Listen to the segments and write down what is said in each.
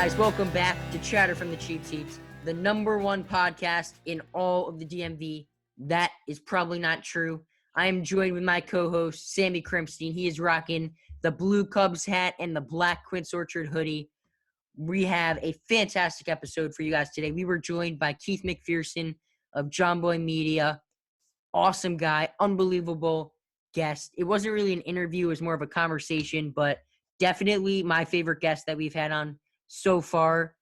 guys, welcome back to Chatter from the Cheap Seats, the number one podcast in all of the DMV. That is probably not true. I am joined with my co-host, Sammy Krimstein. He is rocking the blue Cubs hat and the black Quince Orchard hoodie. We have a fantastic episode for you guys today. We were joined by Keith McPherson of John Boy Media. Awesome guy, unbelievable guest. It wasn't really an interview, it was more of a conversation, but definitely my favorite guest that we've had on so far.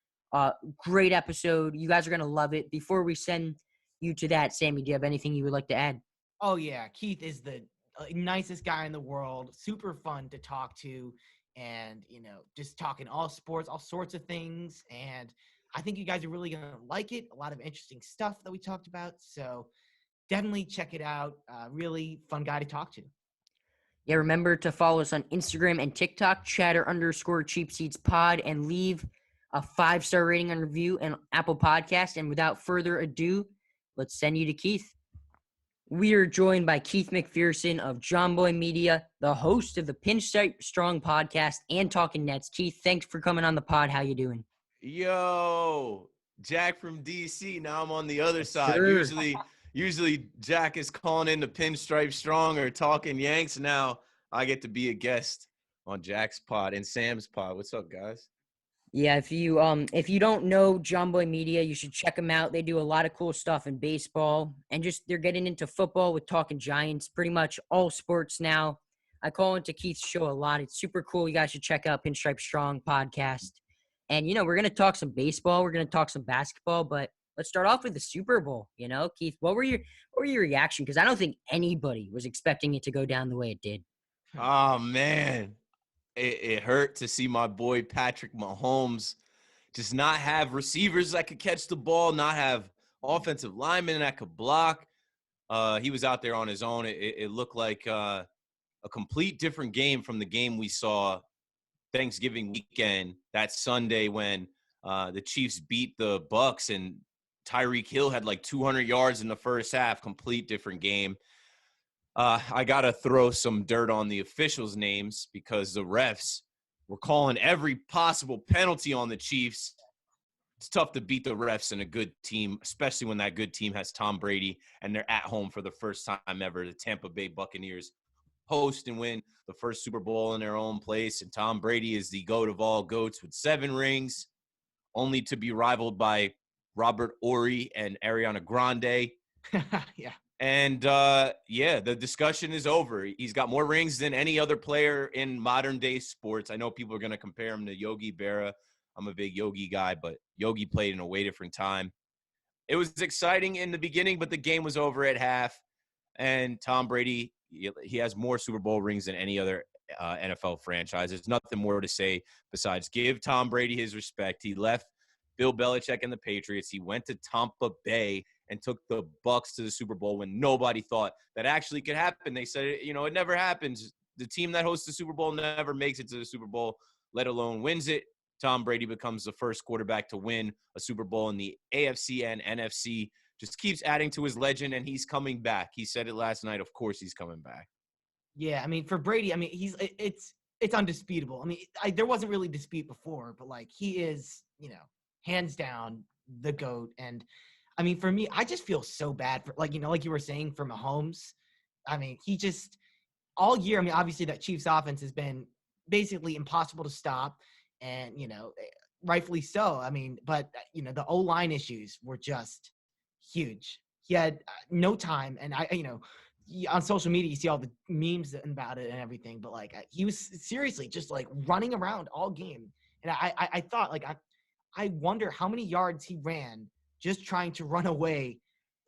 Great episode. You guys are going to love it. Before we send you to that, Sammy, do you have anything you would like to add? Oh, yeah. Keith is the nicest guy in the world. Super fun to talk to. And, just talking all sports, all sorts of things. And I think you guys are really going to like it. A lot of interesting stuff that we talked about. So definitely check it out. Really fun guy to talk to. Yeah, remember to follow us on Instagram and TikTok, chatter_cheapseatspod, and leave a 5-star rating and review and Apple Podcast. And without further ado, let's send you to Keith. We are joined by Keith McPherson of John Boy Media, the host of the Pinstripe Strong podcast and Talking Nets. Keith, thanks for coming on the pod. How you doing? Yo, Jack from DC. Now I'm on the other side. Sure. Usually Jack is calling in the Pinstripe Strong or Talking Yanks. Now I get to be a guest on Jack's pod and Sam's pod. What's up, guys? Yeah, if you don't know John Boy Media, you should check them out. They do a lot of cool stuff in baseball, and just they're getting into football with Talking Giants, pretty much all sports now. I call into Keith's show a lot. It's super cool. You guys should check out Pinstripe Strong podcast. And we're gonna talk some baseball, we're gonna talk some basketball, but let's start off with the Super Bowl. Keith, what were your reaction? Because I don't think anybody was expecting it to go down the way it did. Oh man. It hurt to see my boy Patrick Mahomes just not have receivers that could catch the ball, not have offensive linemen that could block. He was out there on his own. It looked like a complete different game from the game we saw Thanksgiving weekend, that Sunday when the Chiefs beat the Bucks and Tyreek Hill had like 200 yards in the first half. Complete different game. I got to throw some dirt on the officials' names because the refs were calling every possible penalty on the Chiefs. It's tough to beat the refs in a good team, especially when that good team has Tom Brady and they're at home for the first time ever. The Tampa Bay Buccaneers host and win the first Super Bowl in their own place. And Tom Brady is the GOAT of all GOATs with 7 rings, only to be rivaled by Robert Horry and Ariana Grande. Yeah. And, the discussion is over. He's got more rings than any other player in modern-day sports. I know people are going to compare him to Yogi Berra. I'm a big Yogi guy, but Yogi played in a way different time. It was exciting in the beginning, but the game was over at half. And Tom Brady, he has more Super Bowl rings than any other NFL franchise. There's nothing more to say besides give Tom Brady his respect. He left Bill Belichick and the Patriots. He went to Tampa Bay and took the Bucks to the Super Bowl when nobody thought that actually could happen. They said, it never happens. The team that hosts the Super Bowl never makes it to the Super Bowl, let alone wins it. Tom Brady becomes the first quarterback to win a Super Bowl in the AFC and NFC. Just keeps adding to his legend, and he's coming back. He said it last night. Of course he's coming back. Yeah, I mean, for Brady, I mean, it's undisputable. I mean, there wasn't really dispute before, but, he is, hands down the GOAT. And, I mean, for me, I just feel so bad for, like you were saying, for Mahomes. I mean, he just – all year, I mean, obviously that Chiefs offense has been basically impossible to stop, and, rightfully so. I mean, but, the O-line issues were just huge. He had no time, and on social media, you see all the memes about it and everything, but he was seriously just running around all game. And I thought I wonder how many yards he ran just trying to run away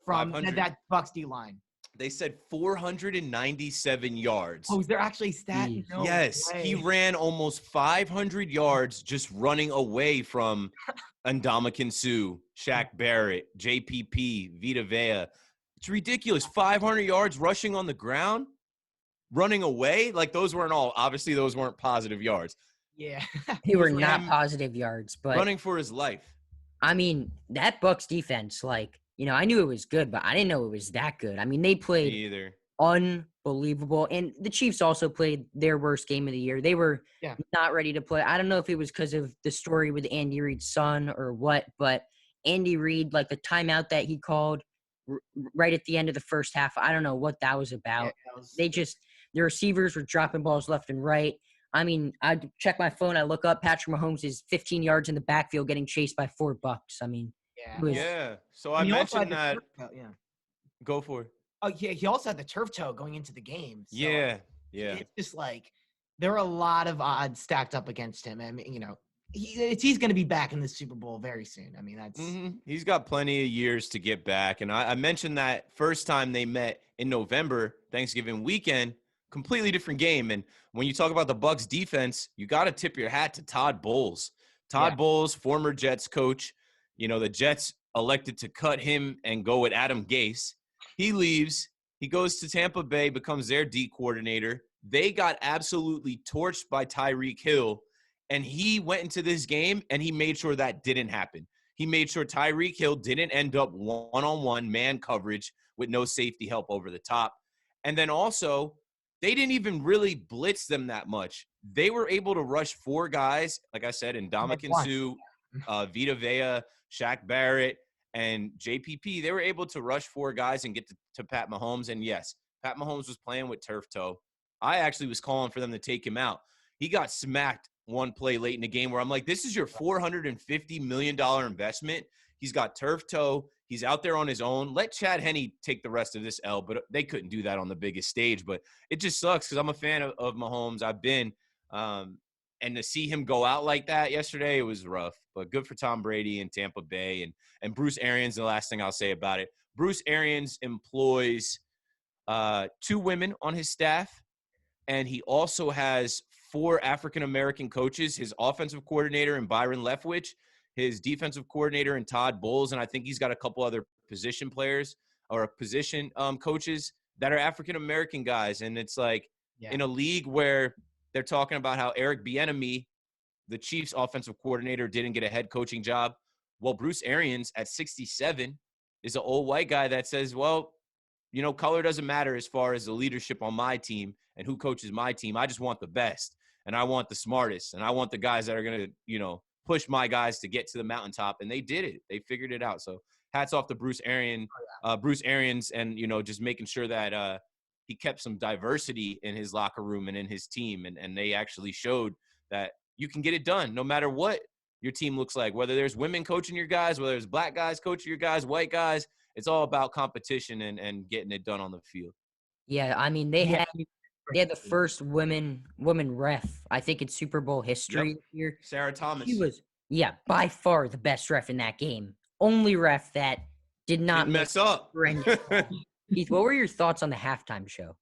from that Bucs D line. They said 497 yards. Oh, is there actually a stat? No yes, way. He ran almost 500 yards just running away from Ndamukong Suh, Shaq Barrett, JPP, Vita Vea. It's ridiculous. 500 yards rushing on the ground, running away. Those weren't positive yards. Yeah. They were not positive yards, but running for his life. I mean, that Bucs defense, I knew it was good, but I didn't know it was that good. I mean, they played unbelievable. And the Chiefs also played their worst game of the year. They were Yeah. not ready to play. I don't know if it was because of the story with Andy Reid's son or what, but Andy Reid, like the timeout that he called right at the end of the first half, I don't know what that was about. The receivers were dropping balls left and right. I mean, I check my phone. I look up. Patrick Mahomes is 15 yards in the backfield getting chased by $4. I mean, Yeah. it was, Yeah. So And I he also had mentioned the that. turf toe, yeah. Go for it. Oh, yeah. He also had the turf toe going into the game. So Yeah. Yeah. it's just like there are a lot of odds stacked up against him. I mean, he's going to be back in the Super Bowl very soon. I mean, that's He's got plenty of years to get back. And I mentioned that first time they met in November, Thanksgiving weekend, completely different game. And when you talk about the Bucs defense, you got to tip your hat to Todd Bowles. Todd Bowles, former Jets coach. The Jets elected to cut him and go with Adam Gase. He leaves. He goes to Tampa Bay, becomes their D coordinator. They got absolutely torched by Tyreek Hill. And he went into this game and he made sure that didn't happen. He made sure Tyreek Hill didn't end up one-on-one man coverage with no safety help over the top. And then also, they didn't even really blitz them that much. They were able to rush 4 guys, like I said, Ndamukong Suh, Vita Vea, Shaq Barrett, and JPP. They were able to rush 4 guys and get to Pat Mahomes. And yes, Pat Mahomes was playing with turf toe. I actually was calling for them to take him out. He got smacked one play late in the game where I'm like, this is your $450 million investment. He's got turf toe. He's out there on his own. Let Chad Henne take the rest of this L, but they couldn't do that on the biggest stage. But it just sucks because I'm a fan of Mahomes. I've been, and to see him go out like that yesterday, it was rough. But good for Tom Brady and Tampa Bay and Bruce Arians. The last thing I'll say about it, Bruce Arians employs 2 women on his staff, and he also has 4 African-American coaches, his offensive coordinator and Byron Leftwich, his defensive coordinator and Todd Bowles, and I think he's got a couple other position players or position coaches that are African-American guys. And it's like in a league where they're talking about how Eric Bieniemy, the Chiefs offensive coordinator, didn't get a head coaching job. Well, Bruce Arians at 67 is an old white guy that says, well, color doesn't matter as far as the leadership on my team and who coaches my team. I just want the best, and I want the smartest, and I want the guys that are going to, push my guys to get to the mountaintop. And they did it. They figured it out. So hats off to Bruce Arians, and, just making sure that he kept some diversity in his locker room and in his team. And they actually showed that you can get it done no matter what your team looks like, whether there's women coaching your guys, whether there's black guys coaching your guys, white guys. It's all about competition and getting it done on the field. Yeah, I mean, they had the first woman ref, I think, in Super Bowl history here. Sarah Thomas. She was, by far the best ref in that game. Only ref that did not mess up. Keith, what were your thoughts on the halftime show?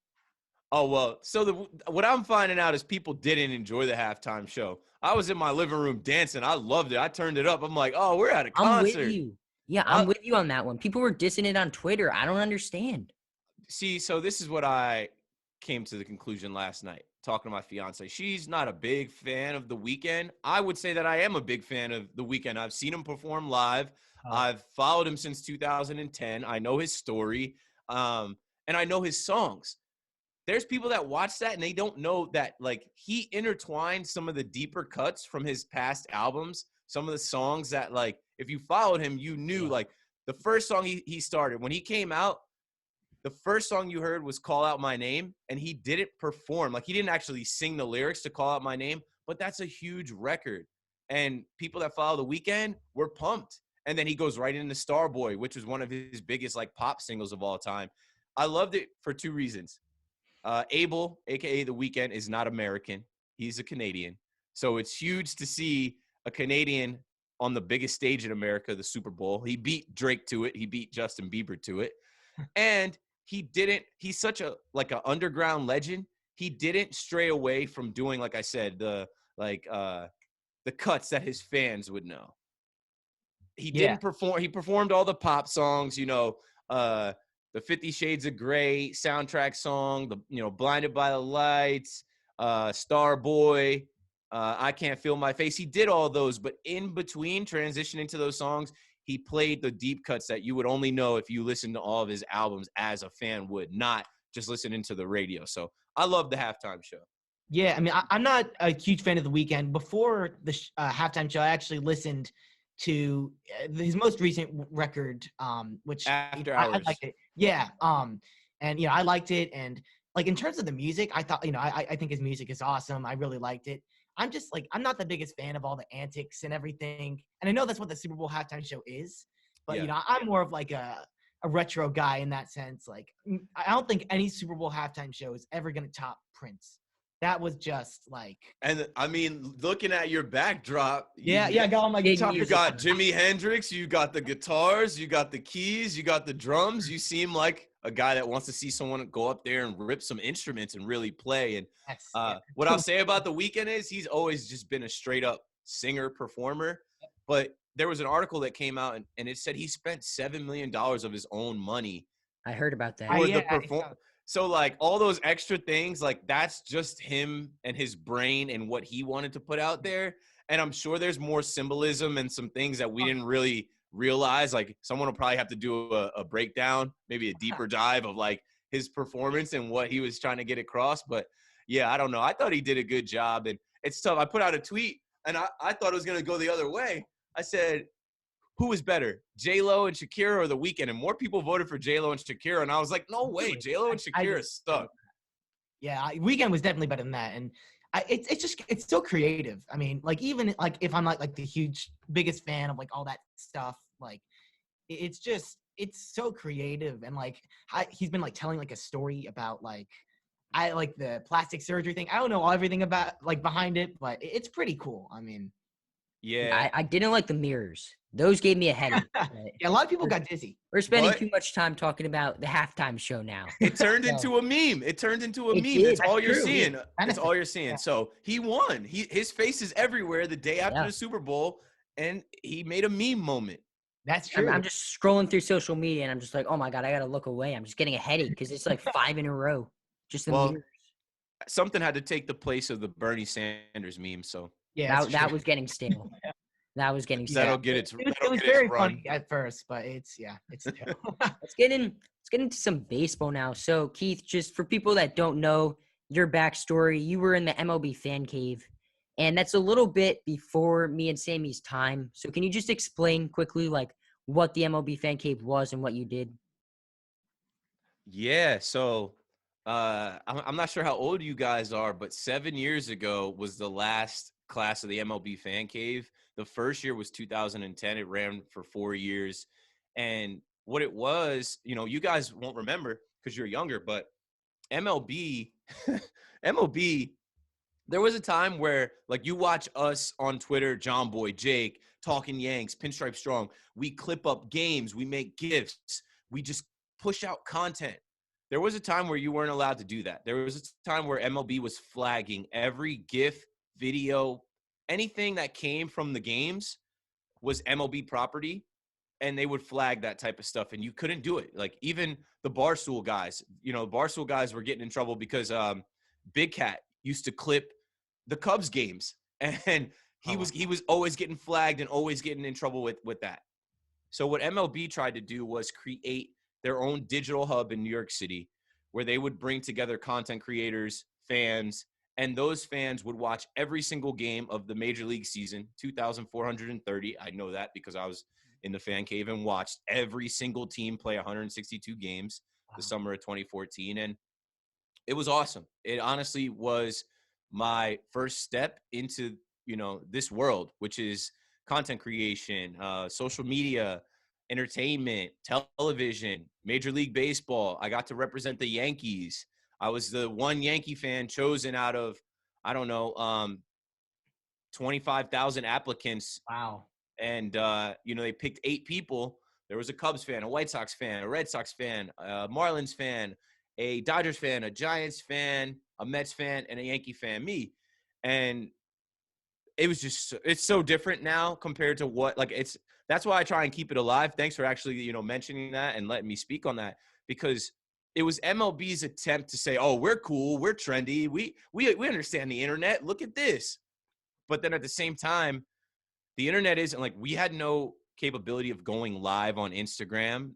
Oh, well, so what I'm finding out is people didn't enjoy the halftime show. I was in my living room dancing. I loved it. I turned it up. I'm like, oh, we're at a concert. I'm with you. Yeah, I'm with you on that one. People were dissing it on Twitter. I don't understand. See, so this is what I came to the conclusion last night, talking to my fiance. She's not a big fan of The Weeknd. I would say that I am a big fan of The Weeknd. I've seen him perform live. I've followed him since 2010. I know his story, and I know his songs. There's people that watch that and they don't know that, like, he intertwined some of the deeper cuts from his past albums, some of the songs that, like, if you followed him, you knew, like, the first song he started, when he came out, the first song you heard was Call Out My Name, and he didn't perform. Like, he didn't actually sing the lyrics to Call Out My Name, but that's a huge record. And people that follow The Weeknd were pumped. And then he goes right into Starboy, which was one of his biggest, like, pop singles of all time. I loved it for 2 reasons. Abel, a.k.a. The Weeknd, is not American. He's a Canadian. So it's huge to see a Canadian on the biggest stage in America, the Super Bowl. He beat Drake to it. He beat Justin Bieber to it. And he's such an underground legend. He didn't stray away from doing, like I said, the cuts that his fans would know. He didn't perform. He performed all the pop songs, the 50 Shades of Grey soundtrack song, Blinded by the Lights, Starboy, I Can't Feel My Face. He did all those, but in between transitioning to those songs, he played the deep cuts that you would only know if you listened to all of his albums as a fan would, not just listening to the radio. So I love the halftime show. Yeah, I mean, I'm not a huge fan of The Weeknd. Before the halftime show, I actually listened to his most recent record, which After I Hours. liked it. Yeah, and I liked it. And like in terms of the music, I thought I think his music is awesome. I really liked it. I'm just like I'm not the biggest fan of all the antics and everything. And I know that's what the Super Bowl halftime show is, but I'm more of like a retro guy in that sense. Like I don't think any Super Bowl halftime show is ever gonna top Prince. That was just like. And I mean, looking at your backdrop. Yeah, I got all my guitars. You got Jimi Hendrix, you got the guitars, you got the keys, you got the drums. You seem like a guy that wants to see someone go up there and rip some instruments and really play. And what I'll say about The Weeknd is he's always just been a straight up singer performer. But there was an article that came out and it said he spent $7 million of his own money. I heard about that. For the performance. So, like, all those extra things, like, that's just him and his brain and what he wanted to put out there. And I'm sure there's more symbolism and some things that we didn't really realize. Like, someone will probably have to do a breakdown, maybe a deeper dive of, like, his performance and what he was trying to get across. But, yeah, I don't know. I thought he did a good job. And it's tough. I put out a tweet, and I thought it was going to go the other way. I said, who was better, J-Lo and Shakira or The Weeknd? And more people voted for J-Lo and Shakira. And I was like, no way, J-Lo and Shakira stuck. Yeah, Weeknd was definitely better than that. And it's so creative. I mean, like even like if I'm like the biggest fan of like all that stuff, like it's so creative. And like he's been like telling like a story about like I like the plastic surgery thing. I don't know everything about like behind it, but it's pretty cool. I mean, yeah, I didn't like the mirrors. Those gave me a headache. Yeah, a lot of people got dizzy. We're spending too much time talking about the halftime show now. It turned into a meme. It turned into a meme. Did. That's all you're seeing. Yeah. That's all you're seeing. Yeah. So he won. His face is everywhere the day after the Super Bowl, and he made a meme moment. That's true. I'm just scrolling through social media, and I'm just like, oh, my God, I got to look away. I'm just getting a headache because it's like 5 in a row. Just the mirrors. Something had to take the place of the Bernie Sanders meme, so. Yeah, that was getting stale. That was getting That'll get its It was very funny at first, but it's Let's get into some baseball now. So Keith, just for people that don't know your backstory, you were in the MLB Fan Cave, and that's a little bit before me and Sammy's time. So can you just explain quickly like what the MLB Fan Cave was and what you did? Yeah, so I'm not sure how old you guys are, but 7 years ago was the last class of the MLB Fan Cave. The first year was 2010. It ran for 4 years. And what it was, you guys won't remember because you're younger, but MLB, there was a time where, like, you watch us on Twitter, John Boy, Jake, Talking Yanks, Pinstripe Strong. We clip up games. We make GIFs. We just push out content. There was a time where you weren't allowed to do that. There was a time where MLB was flagging every GIF, video, anything that came from the games was MLB property, and they would flag that type of stuff, and you couldn't do it. Like, even the Barstool guys, Barstool guys were getting in trouble because Big Cat used to clip the Cubs games, and he was always getting flagged and always getting in trouble with that. So what MLB tried to do was create their own digital hub in New York City where they would bring together content creators, fans, and those fans would watch every single game of the Major League season, 2,430. I know that because I was in the Fan Cave and watched every single team play 162 games the summer of 2014. And it was awesome. It honestly was my first step into, this world, which is content creation, social media, entertainment, television, Major League Baseball. I got to represent the Yankees. I was the one Yankee fan chosen out of, 25,000 applicants. Wow. And, they picked 8 people. There was a Cubs fan, a White Sox fan, a Red Sox fan, a Marlins fan, a Dodgers fan, a Giants fan, a Mets fan, and a Yankee fan, me. And it was just, it's so different now compared to what, that's why I try and keep it alive. Thanks for actually, mentioning that and letting me speak on that, because it was MLB's attempt to say, oh, we're cool, we're trendy, we understand the internet, look at this. But then at the same time, the internet isn't, like, we had no capability of going live on Instagram.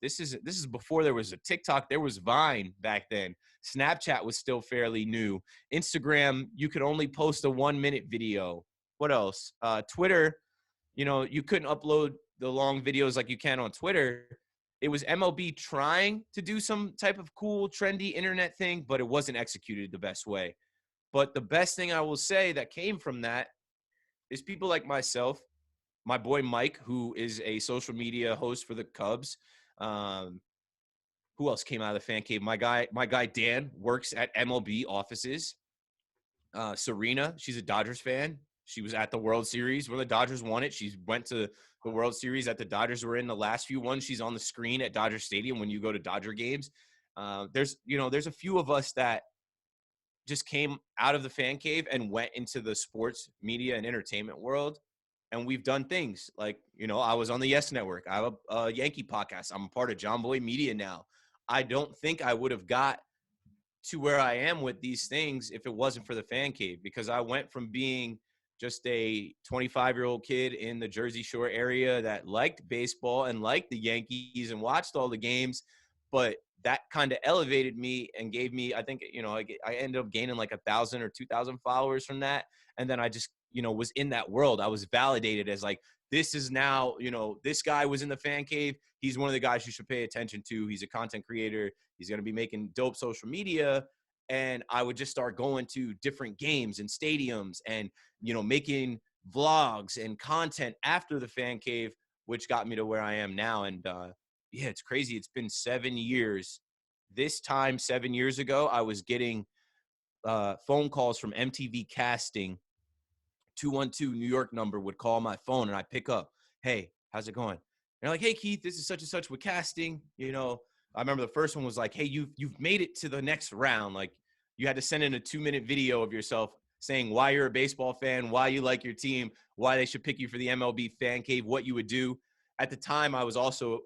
this is before there was a TikTok. There was Vine back then. Snapchat was still fairly new. Instagram, you could only post a 1-minute video. What else? Twitter, you couldn't upload the long videos like you can on Twitter. It was MLB trying to do some type of cool, trendy internet thing, but it wasn't executed the best way. But the best thing I will say that came from that is people like myself, my boy Mike, who is a social media host for the Cubs. Who else came out of the fan cave? My guy Dan works at MLB offices. Serena, she's a Dodgers fan. She was at the World Series when the Dodgers won it. She went to the World Series that the Dodgers were in the last few ones. She's on the screen at Dodger Stadium when you go to Dodger games. There's a few of us that just came out of the fan cave and went into the sports media and entertainment world. And we've done things like, I was on the Yes Network. I have a Yankee podcast. I'm a part of John Boy Media now. I don't think I would have got to where I am with these things if it wasn't for the fan cave, because I went from being just a 25-year-old kid in the Jersey Shore area that liked baseball and liked the Yankees and watched all the games, but that kind of elevated me and gave me, I think, I ended up gaining like 1,000 or 2,000 followers from that. And then I just, was in that world. I was validated as like, this is now, this guy was in the fan cave. He's one of the guys you should pay attention to. He's a content creator. He's going to be making dope social media. And I would just start going to different games and stadiums and, making vlogs and content after the fan cave, which got me to where I am now. And yeah, it's crazy. It's been 7 years. This time, 7 years ago, I was getting phone calls from MTV Casting. 212 New York number would call my phone and I pick up. Hey, how's it going? They're like, hey, Keith, this is such and such with casting. I remember the first one was like, hey, you've made it to the next round. Like, you had to send in a 2-minute video of yourself saying why you're a baseball fan, why you like your team, why they should pick you for the MLB Fan Cave, what you would do. At the time, I was also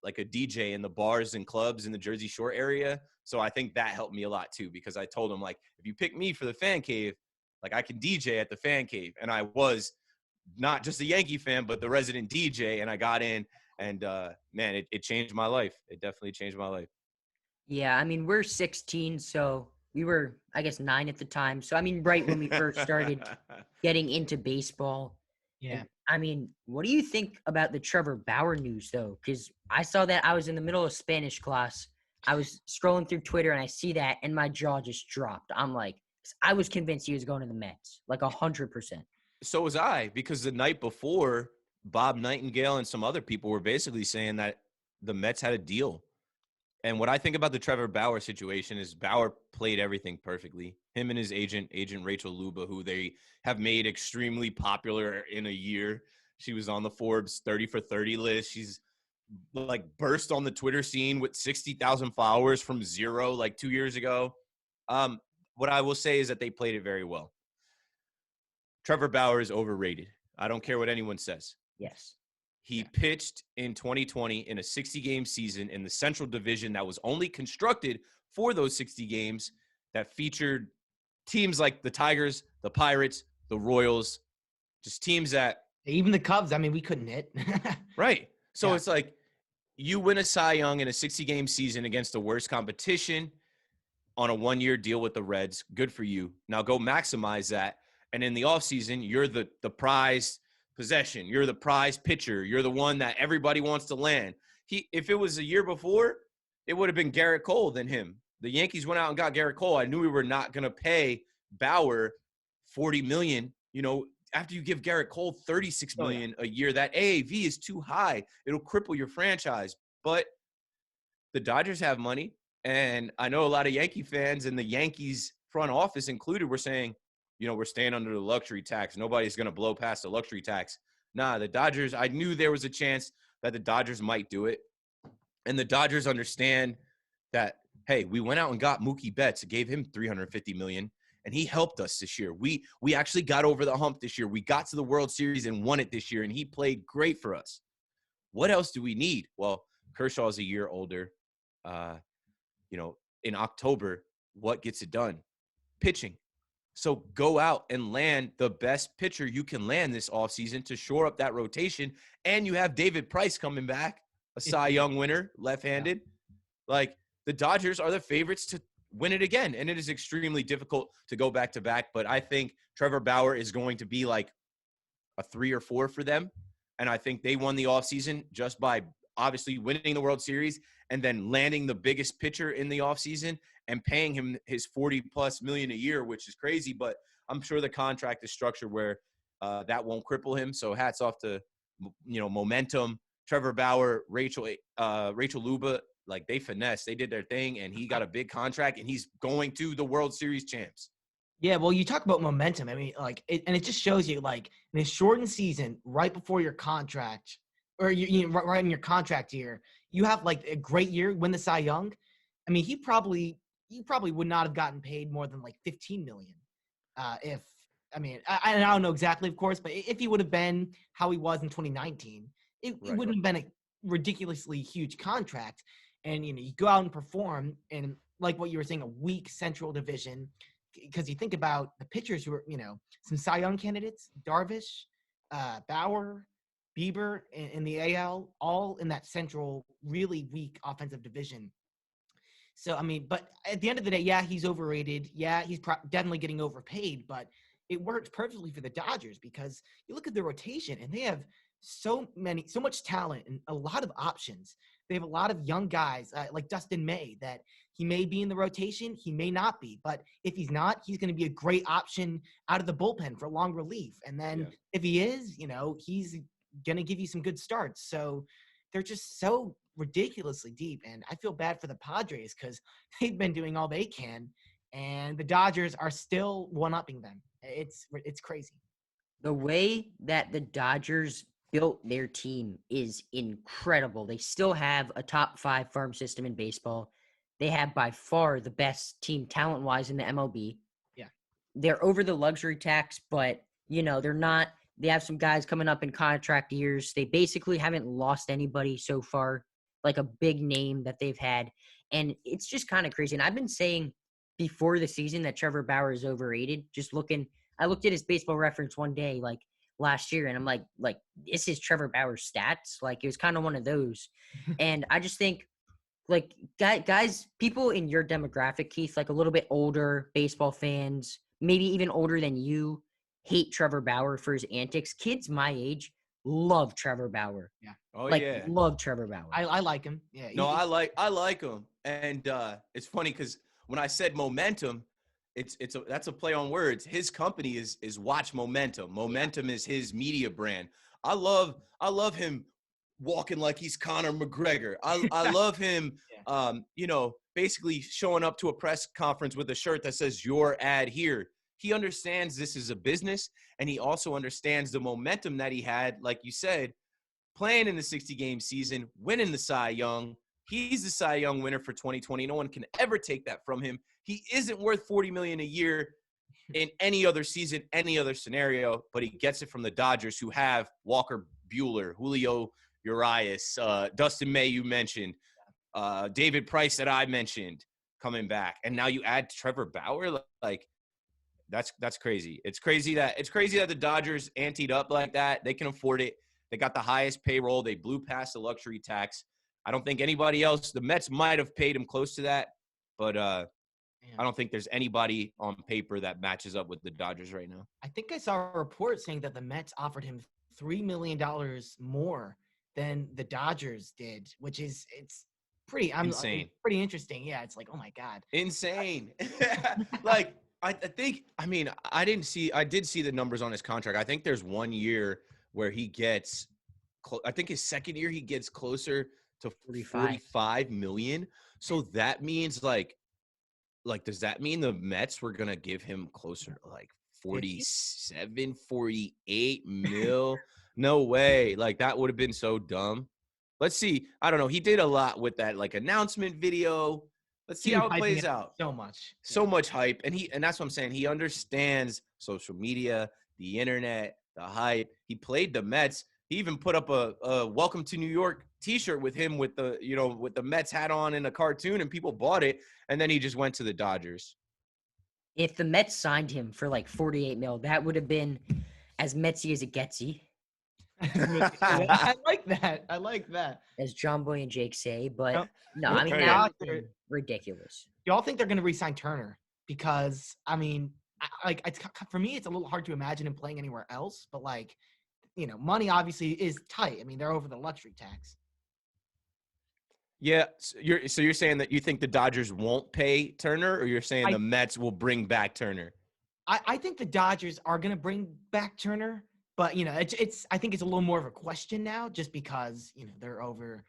like a DJ in the bars and clubs in the Jersey Shore area. So I think that helped me a lot too, because I told them, like, if you pick me for the Fan Cave, like, I can DJ at the fan cave. And I was not just a Yankee fan, but the resident DJ. And I got in and, man, it changed my life. It definitely changed my life. Yeah, I mean, we're 16, so we were, I guess, 9 at the time. So, I mean, right when we first started getting into baseball. Yeah. And, I mean, what do you think about the Trevor Bauer news, though? Because I saw that. I was in the middle of Spanish class. I was scrolling through Twitter, and I see that, and my jaw just dropped. I'm like, I was convinced he was going to the Mets, like 100%. So was I, because the night before, Bob Nightingale and some other people were basically saying that the Mets had a deal. And what I think about the Trevor Bauer situation is Bauer played everything perfectly. Him and his agent Rachel Luba, who they have made extremely popular in a year. She was on the Forbes 30 for 30 list. She's like burst on the Twitter scene with 60,000 followers from zero like 2 years ago. What I will say is that they played it very well. Trevor Bauer is overrated. I don't care what anyone says. Yes. He pitched in 2020 in a 60-game season in the Central Division that was only constructed for those 60 games, that featured teams like the Tigers, the Pirates, the Royals, just teams that – even the Cubs, I mean, we couldn't hit. Right. So Yeah. It's like, you win a Cy Young in a 60-game season against the worst competition on a 1-year deal with the Reds. Good for you. Now go maximize that. And in the offseason, you're the prize possession. You're the prize pitcher. You're the one that everybody wants to land. If it was a year before, it would have been Garrett Cole than him. The Yankees went out and got Garrett Cole. I knew we were not going to pay Bauer $40 million. After you give Garrett Cole $36 million a year, that AAV is too high. It'll cripple your franchise. But the Dodgers have money. And I know a lot of Yankee fans and the Yankees front office included were saying, we're staying under the luxury tax. Nobody's going to blow past the luxury tax. Nah, the Dodgers, I knew there was a chance that the Dodgers might do it. And the Dodgers understand that, hey, we went out and got Mookie Betts, gave him $350 million, and he helped us this year. We actually got over the hump this year. We got to the World Series and won it this year, and he played great for us. What else do we need? Well, Kershaw's a year older. In October, what gets it done? Pitching. So go out and land the best pitcher you can land this offseason to shore up that rotation. And you have David Price coming back. a Cy Young winner, left-handed. Like, the Dodgers are the favorites to win it again, and it is extremely difficult to go back-to-back. But I think Trevor Bauer is going to be like a 3 or 4 for them, and I think they won the offseason just by obviously winning the World Series and then landing the biggest pitcher in the offseason and paying him his $40+ million a year, which is crazy. But I'm sure the contract is structured where that won't cripple him. So hats off to, momentum. Trevor Bauer, Rachel Luba, like they finessed. They did their thing, and he got a big contract, and he's going to the World Series champs. Yeah, well, you talk about momentum. I mean, and it just shows you, like, in a shortened season, right before your contract, or right in your contract year, you have like a great year, win the Cy Young. I mean, he probably would not have gotten paid more than like $15 million. I don't know exactly, of course, but if he would have been how he was in 2019, it wouldn't have been a ridiculously huge contract. And you go out and perform, and like what you were saying, a weak Central Division. Because you think about the pitchers who are, some Cy Young candidates, Darvish, Bauer, Bieber in the AL, all in that central, really weak offensive division. So, I mean, but at the end of the day, yeah, he's overrated. Yeah, he's definitely getting overpaid, but it works perfectly for the Dodgers because you look at the rotation and they have so much talent and a lot of options. They have a lot of young guys like Dustin May that he may be in the rotation, he may not be. But if he's not, he's going to be a great option out of the bullpen for long relief. And then if he is, he's going to give you some good starts. So they're just so ridiculously deep. And I feel bad for the Padres because they've been doing all they can. And the Dodgers are still one-upping them. It's crazy. The way that the Dodgers built their team is incredible. They still have a top 5 farm system in baseball. They have by far the best team talent-wise in the MLB. Yeah. They're over the luxury tax, but, they're not. They have some guys coming up in contract years. They basically haven't lost anybody so far, like a big name that they've had. And it's just kind of crazy. And I've been saying before the season that Trevor Bauer is overrated. I looked at his baseball reference one day, like, last year, and I'm like, this is Trevor Bauer's stats. Like, it was kind of one of those. And I just think, like, guys, people in your demographic, Keith, like a little bit older baseball fans, maybe even older than you, hate Trevor Bauer for his antics. Kids my age love Trevor Bauer. Yeah. Oh, yeah. Love Trevor Bauer. I like him. Yeah. No, I like him. And it's funny because when I said momentum, that's a play on words. His company is Watch Momentum. Momentum is his media brand. I love him walking like he's Conor McGregor. I love him, basically showing up to a press conference with a shirt that says your ad here. He understands this is a business, and he also understands the momentum that he had, like you said, playing in the 60-game season, winning the Cy Young. He's the Cy Young winner for 2020. No one can ever take that from him. He isn't worth $40 million a year in any other season, any other scenario, but he gets it from the Dodgers, who have Walker Buehler, Julio Urias, Dustin May, you mentioned, David Price that I mentioned coming back, and now you add Trevor Bauer. Like, that's crazy. It's crazy that the Dodgers anteed up like that. They can afford it. They got the highest payroll. They blew past the luxury tax. I don't think anybody else. The Mets might have paid him close to that, but I don't think there's anybody on paper that matches up with the Dodgers right now. I think I saw a report saying that the Mets offered him $3 million more than the Dodgers did, which is pretty insane. Pretty interesting. Yeah, it's like, oh my God. Insane. Like, I did see the numbers on his contract. I think there's 1 year where he gets, I think his second year he gets closer to 45 million. So that means like, does that mean the Mets were going to give him closer to like 47, 48 mil? No way. Like, that would have been so dumb. Let's see. I don't know. He did a lot with that, like, announcement video. Let's see how it plays out. So much hype. And that's what I'm saying. He understands social media, the internet, the hype. He played the Mets. He even put up a Welcome to New York t-shirt with him with the Mets hat on in a cartoon, and people bought it. And then he just went to the Dodgers. If the Mets signed him for like 48 mil, that would have been as Metsy as it getsy. I like that. I like that. as John Boy and Jake say. But Yep. no, You know, I mean Right. that would Dodgers- be ridiculous. y'all think they're going to re-sign Turner? Because I mean, like for me, it's a little hard to imagine him playing anywhere else. But like, money obviously is tight. I mean, they're over the luxury tax. Yeah, so you're saying that you think the Dodgers won't pay Turner, or you're saying the Mets will bring back Turner? I think the Dodgers are going to bring back Turner, but it's I think it's a little more of a question now, just because they're over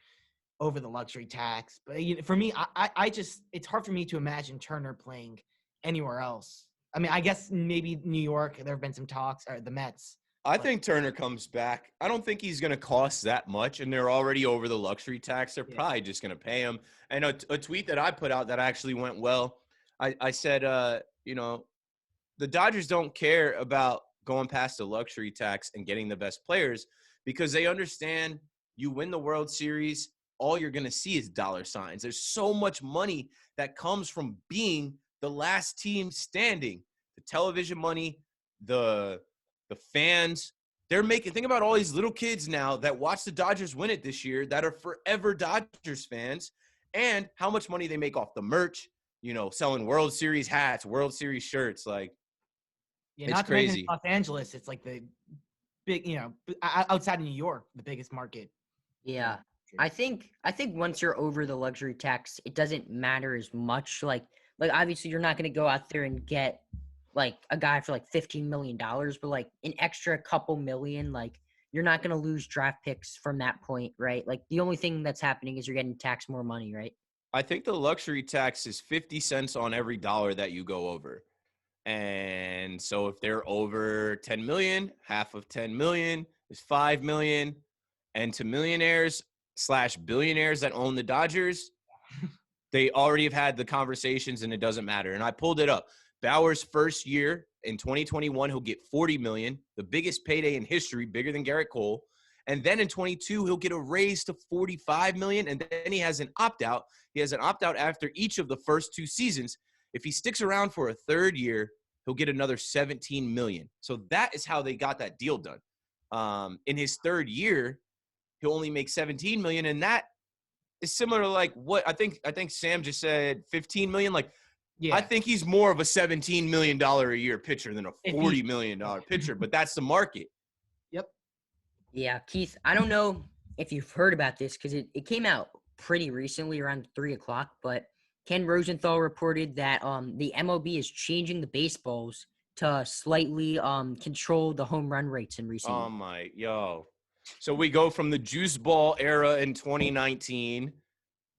the luxury tax. But for me, I just it's hard for me to imagine Turner playing anywhere else. I mean, I guess maybe New York. There have been some talks, or the Mets. I think Turner comes back. I don't think he's going to cost that much, and they're already over the luxury tax. They're probably just going to pay him. And a tweet that I put out that actually went well, I said, the Dodgers don't care about going past the luxury tax and getting the best players because they understand you win the World Series, all you're going to see is dollar signs. There's so much money that comes from being the last team standing. The television money, the fans, think about all these little kids now that watch the Dodgers win it this year that are forever Dodgers fans, and how much money they make off the merch, selling World Series hats, World Series shirts. Like, Yeah, it's not to mention crazy. Los Angeles. It's like the big, outside of New York, the biggest market. Yeah. I think once you're over the luxury tax, it doesn't matter as much. Like obviously you're not going to go out there and get like a guy for like $15 million, but like an extra couple million, like you're not going to lose draft picks from that point, right? Like the only thing that's happening is you're getting taxed more money, right? I think the luxury tax is 50 cents on every dollar that you go over. And so if they're over 10 million, half of 10 million is 5 million. And to millionaires / billionaires that own the Dodgers, they already have had the conversations and it doesn't matter. And I pulled it up. Bauer's first year in 2021, he'll get 40 million, the biggest payday in history, bigger than Garrett Cole. And then in 22, he'll get a raise to 45 million. And then he has an opt-out. He has an opt-out after each of the first 2 seasons. If he sticks around for a third year, he'll get another 17 million. So that is how they got that deal done. In his third year, he'll only make 17 million. And that is similar to like what I think Sam just said, 15 million. Like, Yeah, I think he's more of a $17 million a year pitcher than a $40 million pitcher, but that's the market. Yep. Yeah, Keith, I don't know if you've heard about this because it came out pretty recently around 3:00, but Ken Rosenthal reported that the MLB is changing the baseballs to slightly control the home run rates in recent years. So we go from the juice ball era in 2019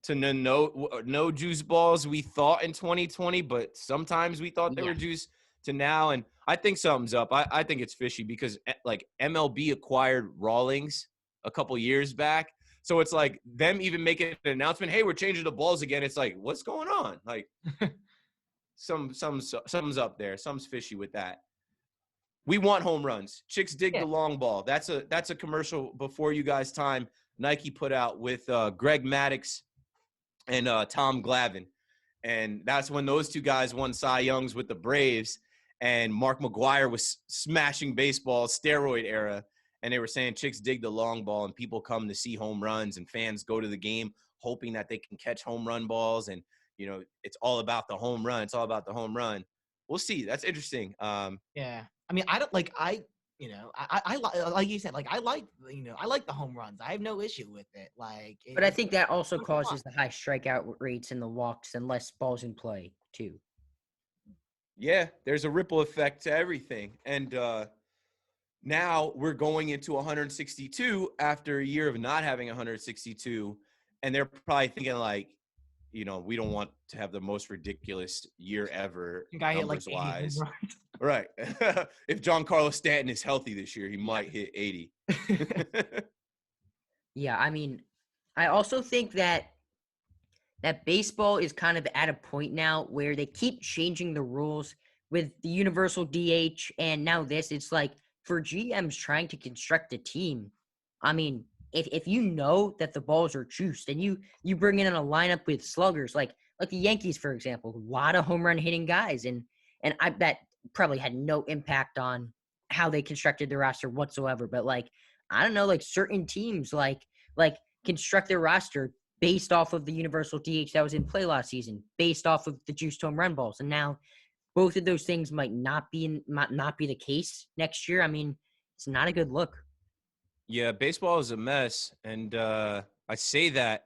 to no juice balls we thought in 2020, but sometimes we thought they were juice, to now. And I think something's up. I think it's fishy because like MLB acquired Rawlings a couple years back. So it's like them even making an announcement, hey, we're changing the balls again. It's like, what's going on? Like something's up there. Something's fishy with that. We want home runs. Chicks dig the long ball. That's a commercial before you guys' time Nike put out with Greg Maddux and Tom Glavine. And that's when those two guys won Cy Youngs with the Braves. And Mark McGwire was smashing baseball, steroid era. And they were saying chicks dig the long ball and people come to see home runs and fans go to the game hoping that they can catch home run balls. And, it's all about the home run. It's all about the home run. We'll see. That's interesting. Yeah. I mean, I don't like, I like you said, like, I like the home runs. I have no issue with it. Like, But I think that also causes the high strikeout rates and the walks and less balls in play too. Yeah, there's a ripple effect to everything. And now we're going into 162 after a year of not having 162. And they're probably thinking like, we don't want to have the most ridiculous year ever, numbers wise. Right. If Giancarlo Stanton is healthy this year, he might hit 80. Yeah, I mean, I also think that baseball is kind of at a point now where they keep changing the rules with the universal DH and now this. It's like for GMs trying to construct a team, I mean, if you know that the balls are juiced and you bring in a lineup with sluggers like the Yankees, for example, a lot of home run hitting guys, and I bet probably had no impact on how they constructed the roster whatsoever. But like I don't know, like certain teams like construct their roster based off of the universal DH that was in play last season, based off of the juiced home run balls. And now both of those things might not be the case next year. I mean, it's not a good look. Yeah, baseball is a mess, and I say that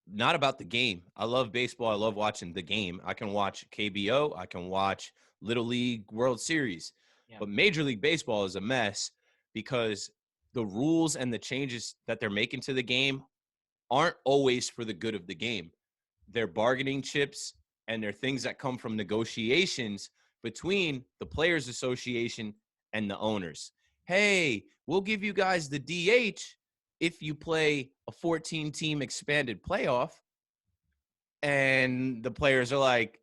not about the game. I love baseball. I love watching the game. I can watch KBO. I can watch Little League World Series. Yeah. But Major League Baseball is a mess because the rules and the changes that they're making to the game aren't always for the good of the game. They're bargaining chips, and they're things that come from negotiations between the Players Association and the owners. Hey, we'll give you guys the DH if you play a 14-team expanded playoff. And the players are like,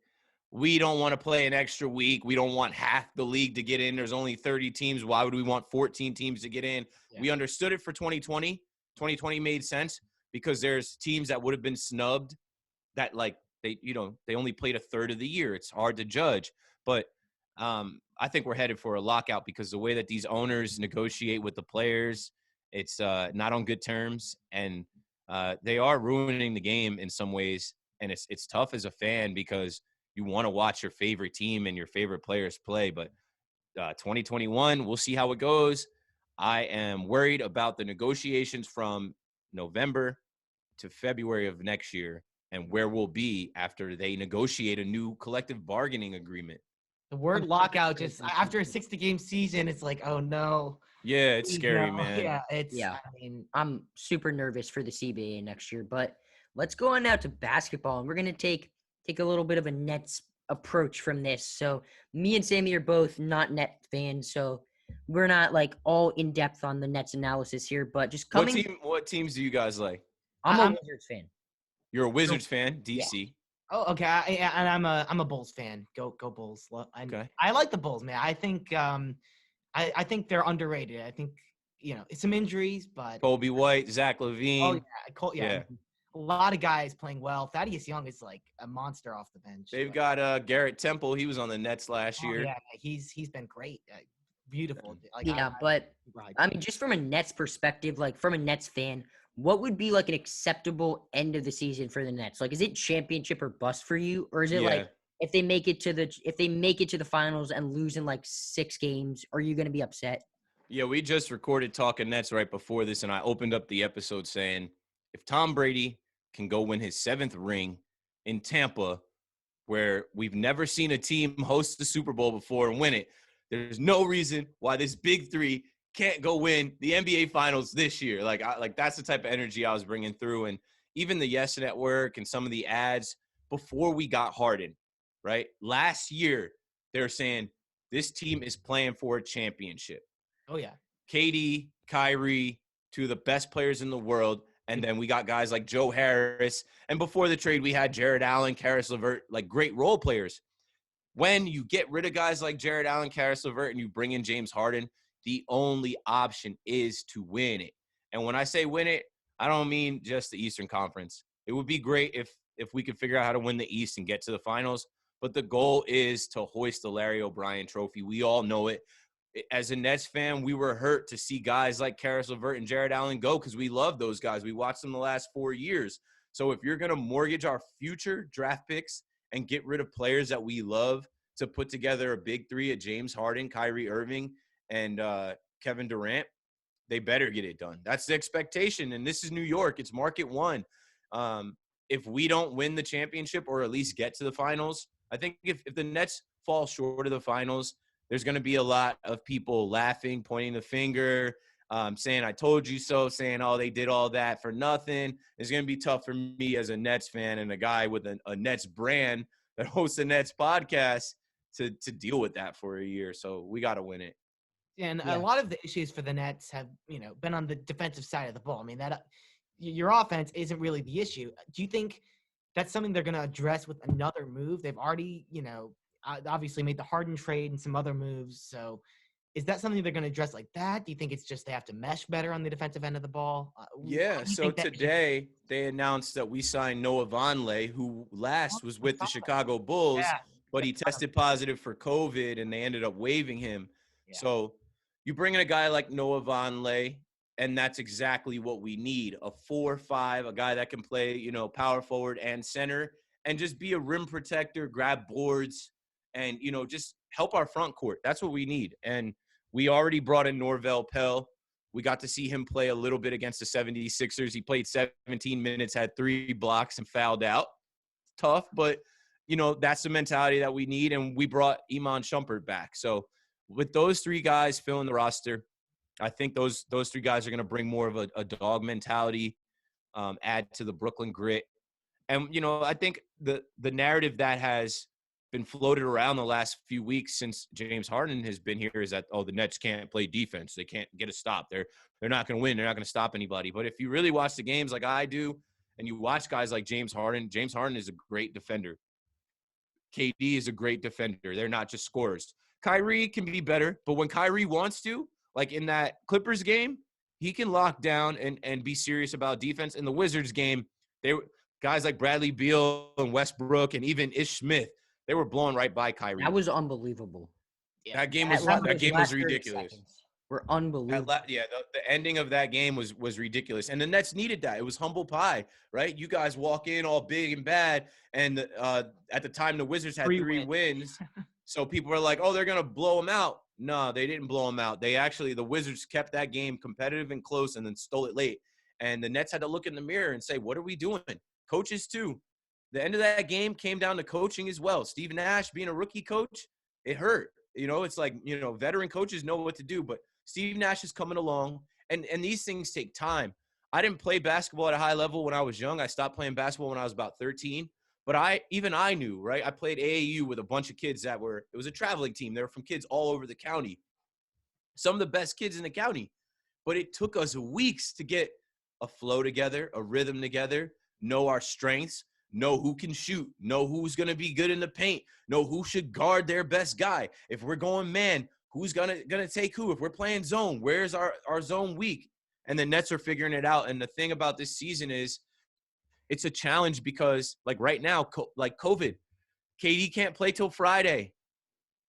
we don't want to play an extra week. We don't want half the league to get in. There's only 30 teams. Why would we want 14 teams to get in? Yeah. We understood it for 2020. 2020 made sense because there's teams that would have been snubbed that like they only played a third of the year. It's hard to judge. But I think we're headed for a lockout because the way that these owners negotiate with the players, it's not on good terms. And they are ruining the game in some ways. And it's tough as a fan because you want to watch your favorite team and your favorite players play. But 2021, we'll see how it goes. I am worried about the negotiations from November to February of next year and where we'll be after they negotiate a new collective bargaining agreement. The word lockout, just after a 60-game season, it's like, oh no. Yeah, it's scary, No. man. Yeah, it's. Yeah. I mean, I'm super nervous for the CBA next year, but let's go on now to basketball, and we're gonna take a little bit of a Nets approach from this. So me and Sammy are both not Net fans, so we're not like all in depth on the Nets analysis here. But just coming, What teams do you guys like? I'm I'm- a Wizards fan. You're a Wizards fan, DC. oh, okay. And I'm a Bulls fan. Go Bulls. Okay. I like the Bulls, man. I think I think they're underrated. I think it's some injuries, but Kobe White, Zach LaVine. yeah. A lot of guys playing well. Thaddeus Young is like a monster off the bench. They've got Garrett Temple. He was on the Nets last year. Yeah, he's been great. Beautiful. Like, But I mean, just from a Nets perspective, like from a Nets fan, what would be like an acceptable end of the season for the Nets? Like, is it championship or bust for you, or is it like if they make it to the finals and lose in like 6 games, are you going to be upset? Yeah, we just recorded Talking Nets right before this, and I opened up the episode saying, if Tom Brady can go win his 7th ring in Tampa, where we've never seen a team host the Super Bowl before and win it, there's no reason why this big three can't go win the NBA Finals this year. Like that's the type of energy I was bringing through. And even the Yes Network and some of the ads before we got Harden, right? Last year, they're saying this team is playing for a championship. Oh, yeah. KD, Kyrie, 2 of the best players in the world. And then we got guys like Joe Harris. And before the trade, we had Jared Allen, Karis LeVert, like great role players. When you get rid of guys like Jared Allen, Karis LeVert, and you bring in James Harden, the only option is to win it. And when I say win it, I don't mean just the Eastern Conference. It would be great if we could figure out how to win the East and get to the finals. But the goal is to hoist the Larry O'Brien trophy. We all know it. As a Nets fan, we were hurt to see guys like Karis LeVert and Jared Allen go because we love those guys. We watched them the last 4 years. So if you're going to mortgage our future draft picks and get rid of players that we love to put together a big three of James Harden, Kyrie Irving, and Kevin Durant, they better get it done. That's the expectation. And this is New York. It's market one. If we don't win the championship or at least get to the finals, I think if the Nets fall short of the finals, there's going to be a lot of people laughing, pointing the finger, saying, I told you so, saying, oh, they did all that for nothing. It's going to be tough for me as a Nets fan and a guy with a Nets brand that hosts a Nets podcast to deal with that for a year. So we got to win it. And a lot of the issues for the Nets have, been on the defensive side of the ball. I mean, that your offense isn't really the issue. Do you think that's something they're going to address with another move? They've already, obviously made the Harden trade and some other moves. So is that something they're going to address like that? Do you think it's just they have to mesh better on the defensive end of the ball? Yeah, so today they announced that we signed Noah Vonleh, who last was with the Chicago Bulls, but he tested positive for COVID and they ended up waiving him. Yeah. So you bring in a guy like Noah Vonleh, And that's exactly what we need. A 4-5, a guy that can play, power forward and center and just be a rim protector, grab boards, and, just help our front court. That's what we need. And we already brought in Norvell Pell. We got to see him play a little bit against the 76ers. He played 17 minutes, had 3 blocks, and fouled out. Tough, but, that's the mentality that we need. And we brought Iman Shumpert back. So with those 3 guys filling the roster, I think those 3 guys are going to bring more of a dog mentality, add to the Brooklyn grit. And, I think the narrative that has been floated around the last few weeks since James Harden has been here is that, the Nets can't play defense. They can't get a stop. They're not going to win. They're not going to stop anybody. But if you really watch the games like I do, and you watch guys like James Harden is a great defender. KD is a great defender. They're not just scorers. Kyrie can be better, but when Kyrie wants to, like in that Clippers game, he can lock down and be serious about defense. In the Wizards game, guys like Bradley Beal and Westbrook and even Ish Smith, they were blown right by Kyrie. That was unbelievable. Yeah. That game was ridiculous. Were unbelievable. The ending of that game was ridiculous. And the Nets needed that. It was humble pie, right? You guys walk in all big and bad, and at the time the Wizards had 3 wins. So people were like, they're going to blow them out. No, they didn't blow them out. The Wizards kept that game competitive and close and then stole it late. And the Nets had to look in the mirror and say, what are we doing? Coaches too. The end of that game came down to coaching as well. Steve Nash being a rookie coach, it hurt. It's like, veteran coaches know what to do, but Steve Nash is coming along, and these things take time. I didn't play basketball at a high level when I was young. I stopped playing basketball when I was about 13. But I knew, right? I played AAU with a bunch of kids it was a traveling team. They were from kids all over the county. Some of the best kids in the county. But it took us weeks to get a flow together, a rhythm together, know our strengths, know who can shoot, know who's going to be good in the paint, know who should guard their best guy. If we're going man, who's gonna take who? If we're playing zone, where's our zone weak? And the Nets are figuring it out. And the thing about this season is it's a challenge because, like right now, like COVID, KD can't play till Friday.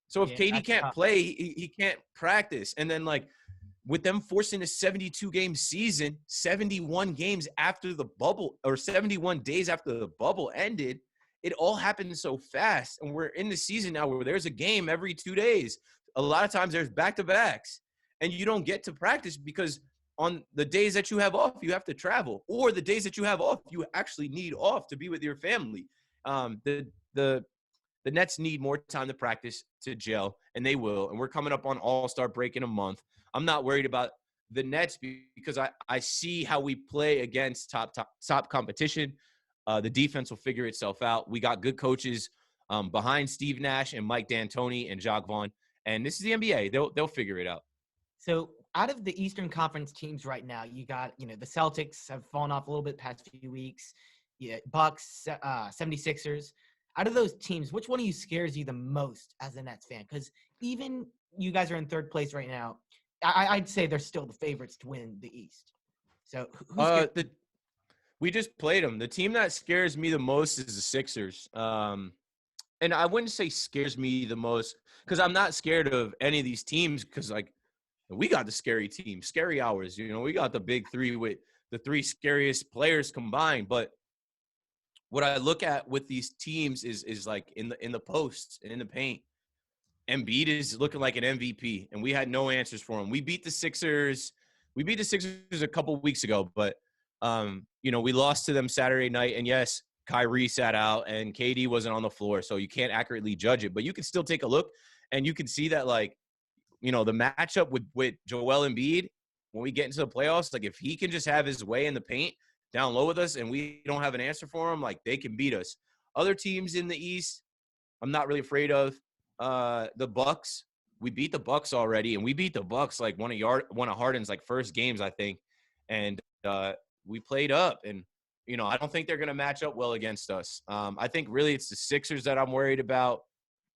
So if KD can't play, he can't practice. And then, like, with them forcing a 72-game season, 71 games after the bubble, or 71 days after the bubble ended, it all happened so fast. And we're in the season now where there's a game every 2 days. A lot of times there's back-to-backs, and you don't get to practice because on the days that you have off, you have to travel, or the days that you have off, you actually need off to be with your family. The Nets need more time to practice, to gel, and they will. And we're coming up on All-Star break in a month. I'm not worried about the Nets because I see how we play against top competition. The defense will figure itself out. We got good coaches behind Steve Nash and Mike D'Antoni and Jacques Vaughn. And this is the NBA. They'll figure it out. So out of the Eastern Conference teams right now, you got, the Celtics have fallen off a little bit past few weeks. Yeah, Bucks, 76ers. Out of those teams, which one of you scares you the most as a Nets fan? Because even you guys are in third place right now. I'd say they're still the favorites to win the East. So we just played them. The team that scares me the most is the Sixers. And I wouldn't say scares me the most because I'm not scared of any of these teams because, like, we got the scary team, scary hours. We got the big 3 with the 3 scariest players combined. But what I look at with these teams is like in the posts and in the paint, Embiid is looking like an MVP, and we had no answers for him. We beat the Sixers. We beat the Sixers a couple weeks ago, but we lost to them Saturday night. And yes, Kyrie sat out and KD wasn't on the floor, so you can't accurately judge it. But you can still take a look, and you can see that, like, the matchup with Joel Embiid when we get into the playoffs, like if he can just have his way in the paint down low with us and we don't have an answer for him, like they can beat us. Other teams in the East, I'm not really afraid of. The Bucks, we beat the Bucks already, and we beat the Bucks like one of Harden's like first games, I think. And we played up, and I don't think they're going to match up well against us. I think really it's the Sixers that I'm worried about,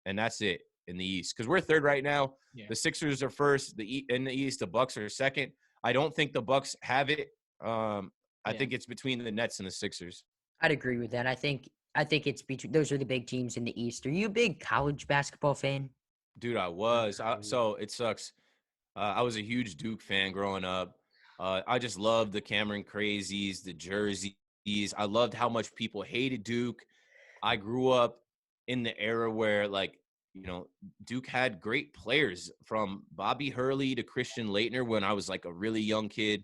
and that's it in the East because we're third right now. Yeah. The Sixers are first. In the East, the Bucks are second. I don't think the Bucks have it. I think it's between the Nets and the Sixers. I'd agree with that. I think it's between those are the big teams in the East. Are you a big college basketball fan? Dude, I was. So it sucks. I was a huge Duke fan growing up. I just loved the Cameron crazies, the jerseys. I loved how much people hated Duke. I grew up in the era where, like, Duke had great players, from Bobby Hurley to Christian Laettner when I was like a really young kid,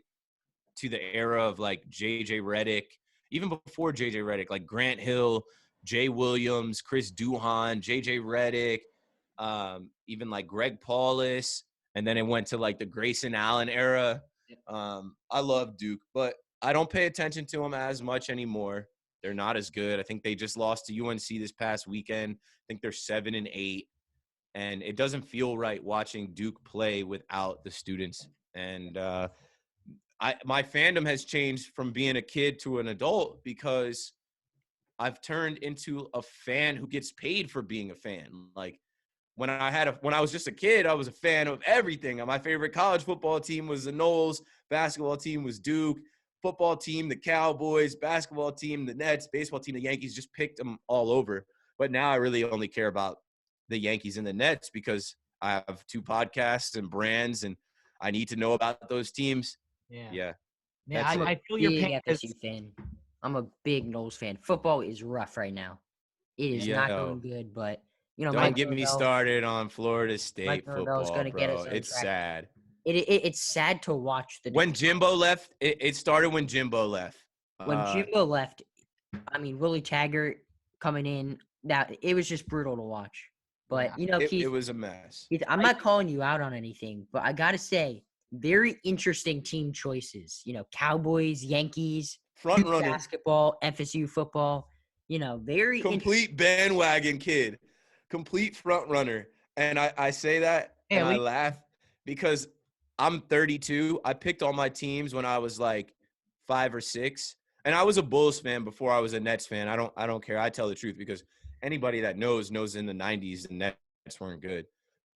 to the era of like JJ Redick, even before JJ Redick, like Grant Hill, Jay Williams, Chris Duhon, JJ Redick, even like Greg Paulus. And then it went to like the Grayson Allen era. I love Duke, but I don't pay attention to them as much anymore. They're not as good. I think they just lost to UNC this past weekend. I think they're 7-8. And it doesn't feel right watching Duke play without the students. And my fandom has changed from being a kid to an adult because I've turned into a fan who gets paid for being a fan. Like, when I was just a kid, I was a fan of everything. My favorite college football team was the Noles, basketball team was Duke, football team, the Cowboys, basketball team, the Nets, baseball team, the Yankees, just picked them all over. But now I really only care about the Yankees and the Nets because I have 2 podcasts and brands, and I need to know about those teams. Yeah. Yeah, I'm a I feel your big pain. FSU fan. I'm a big Knowles fan. Football is rough right now. It is not going good, but Don't Mike get me Norvell, started on Florida State Norvell is football, going to get bro. us on It's track. sad. It's sad to watch the When Jimbo left, it started when Jimbo left. When Jimbo left. I mean, Willie Taggart coming in. Now it was just brutal to watch. But Keith, it was a mess. Keith, I'm not calling you out on anything, but I gotta say, very interesting team choices. Cowboys, Yankees, Front Duke runner. basketball, FSU football. Very Complete bandwagon kid. Complete front runner. And I say that and I laugh because I'm 32. I picked all my teams when I was like 5 or 6. And I was a Bulls fan before I was a Nets fan. I don't care. I tell the truth because anybody that knows in the 90s the Nets weren't good.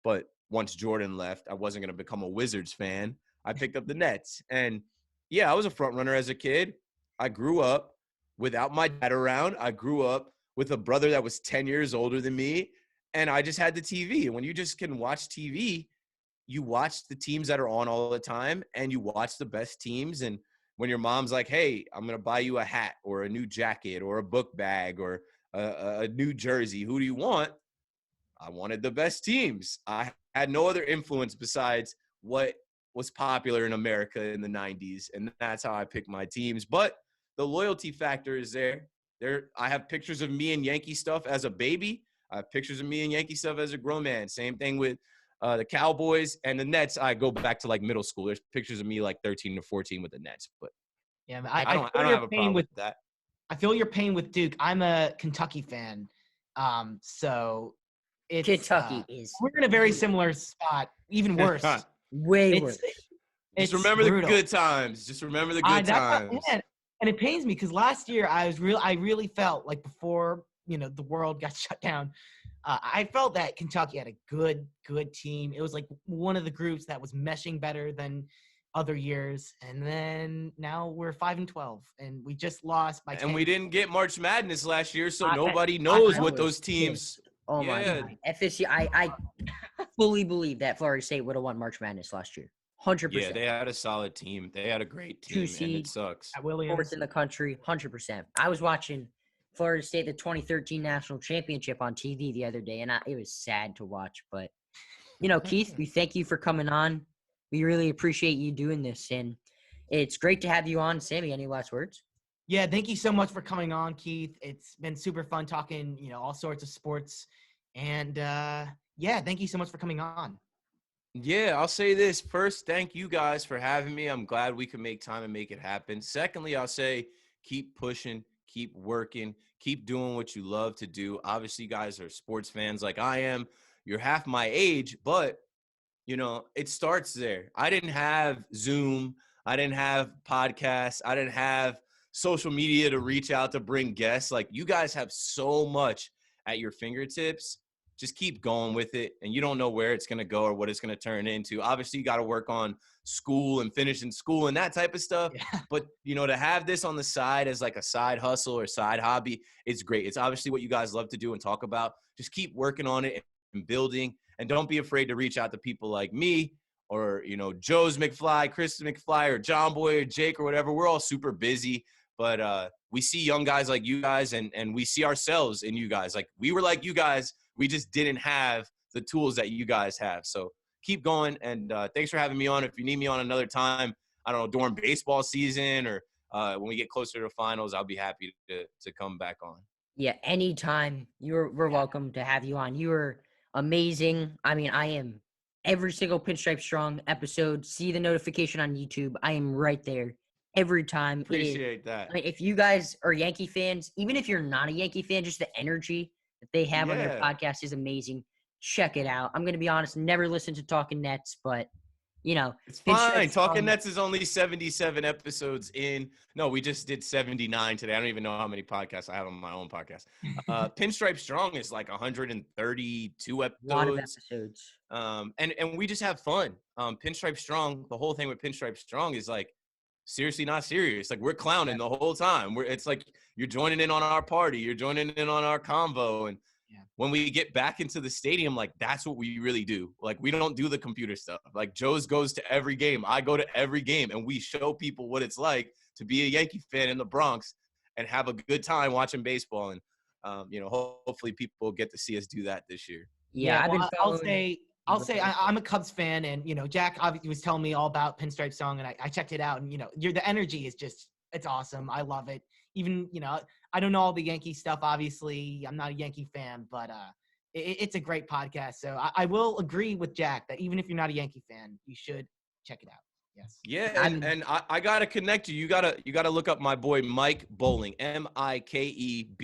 But once Jordan left, I wasn't going to become a Wizards fan. I picked up the Nets. And yeah, I was a front runner as a kid. I grew up without my dad around. I grew up with a brother that was 10 years older than me. And I just had the TV. And when you just can watch TV, you watch the teams that are on all the time and you watch the best teams. And when your mom's like, hey, I'm going to buy you a hat or a new jacket or a book bag or a new jersey, who do you want? I wanted the best teams. I had no other influence besides what was popular in America in the 90s. And that's how I picked my teams. But the loyalty factor is there. I have pictures of me in Yankee stuff as a baby. I have pictures of me in Yankee stuff as a grown man. Same thing with the Cowboys and the Nets. I go back to like middle school. There's pictures of me like 13 to 14 with the Nets. But yeah, I don't have a problem with that. I feel your pain with Duke. I'm a Kentucky fan. So it's Kentucky we're in a very similar spot, even worse. Way worse. Just remember the good times. Just remember the good times. And it pains me because last year I really felt like before the world got shut down, I felt that Kentucky had a good team. It was like one of the groups that was meshing better than other years. And then now we're 5-12, and we just lost by 10. And we didn't get March Madness last year, so nobody knows what those teams. Oh my God. FSU, I fully believe that Florida State would have won March Madness last year. 100%. Yeah, they had a solid team. They had a great team, and it sucks. Fourth in the country, 100%. I was watching Florida State, the 2013 national championship on TV the other day, and it was sad to watch. But, Keith, we thank you for coming on. We really appreciate you doing this, and it's great to have you on. Sammy, any last words? Yeah, thank you so much for coming on, Keith. It's been super fun talking, all sorts of sports. And, thank you so much for coming on. Yeah, I'll say this. First, thank you guys for having me. I'm glad we could make time and make it happen. Secondly, I'll say keep pushing, keep working, keep doing what you love to do. Obviously, you guys are sports fans like I am. You're half my age, but, it starts there. I didn't have Zoom. I didn't have podcasts. I didn't have social media to reach out to bring guests. Like, you guys have so much at your fingertips. Just keep going with it, and you don't know where it's going to go or what it's going to turn into. Obviously, you got to work on school and finishing school and that type of stuff. Yeah. But, to have this on the side as like a side hustle or side hobby, it's great. It's obviously what you guys love to do and talk about. Just keep working on it and building, and don't be afraid to reach out to people like me or Joe's McFly, Chris McFly, or John Boy or Jake or whatever. We're all super busy, but we see young guys like you guys, and we see ourselves in you guys. Like, we were like you guys, we just didn't have the tools that you guys have. So keep going, and thanks for having me on. If you need me on another time, I don't know, during baseball season or when we get closer to finals, I'll be happy to come back on. Yeah, anytime. We're welcome to have you on. You are amazing. I mean, I am every single Pinstripe Strong episode. See the notification on YouTube. I am right there every time. Appreciate that. I mean, if you guys are Yankee fans, even if you're not a Yankee fan, just the energy that they have on their podcast is amazing. Check it out. I'm going to be honest, never listened to Talking Nets, but it's fine. Talking Nets is only 77 episodes in. No, we just did 79 today. I don't even know how many podcasts I have on my own podcast. Pinstripe Strong is like 132 episodes. A lot of episodes. And we just have fun. Pinstripe Strong, the whole thing with Pinstripe Strong is like seriously not serious. Like, we're clowning the whole time. It's like you're joining in on our party. You're joining in on our convo. And when we get back into the stadium, like, that's what we really do. Like, we don't do the computer stuff. Like, Joe's goes to every game. I go to every game, and we show people what it's like to be a Yankee fan in the Bronx and have a good time watching baseball. And, hopefully people get to see us do that this year. Yeah, I've been following. I'll say I'm a Cubs fan, and, Jack obviously was telling me all about Pinstripe Song, and I checked it out, and, the energy is just, it's awesome. I love it. Even, I don't know all the Yankee stuff, obviously. I'm not a Yankee fan, but it's a great podcast. So I will agree with Jack that even if you're not a Yankee fan, you should check it out. Yes. Yeah, and I gotta connect you. You gotta look up my boy Mike Bowling, MikeBolling.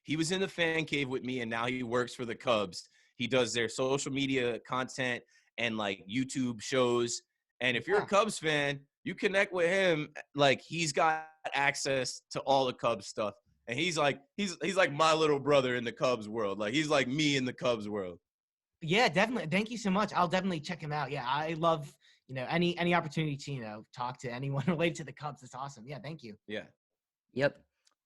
He was in the fan cave with me, and now he works for the Cubs. He does their social media content and like YouTube shows. And if you're a Cubs fan, you connect with him. Like, he's got access to all the Cubs stuff, and he's like my little brother in the Cubs world. Like, he's like me in the Cubs world. Yeah, definitely. Thank you so much. I'll definitely check him out. Yeah, I love any opportunity to talk to anyone related to the Cubs. It's awesome. Yeah, thank you. Yeah. Yep.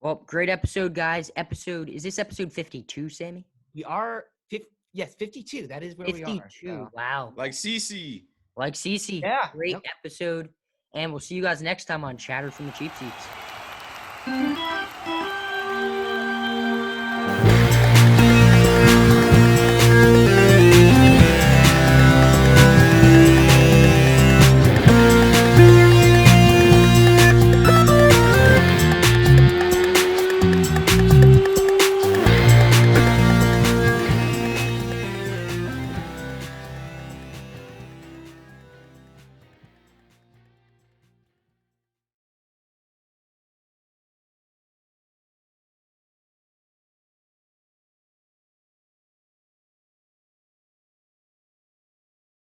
Well, great episode, guys. Is this episode 52, Sammy? We are 52. That is where 52. we are. 52. So. Wow. Like CC. Yeah. Great episode. And we'll see you guys next time on Chatter from the Cheap Seats.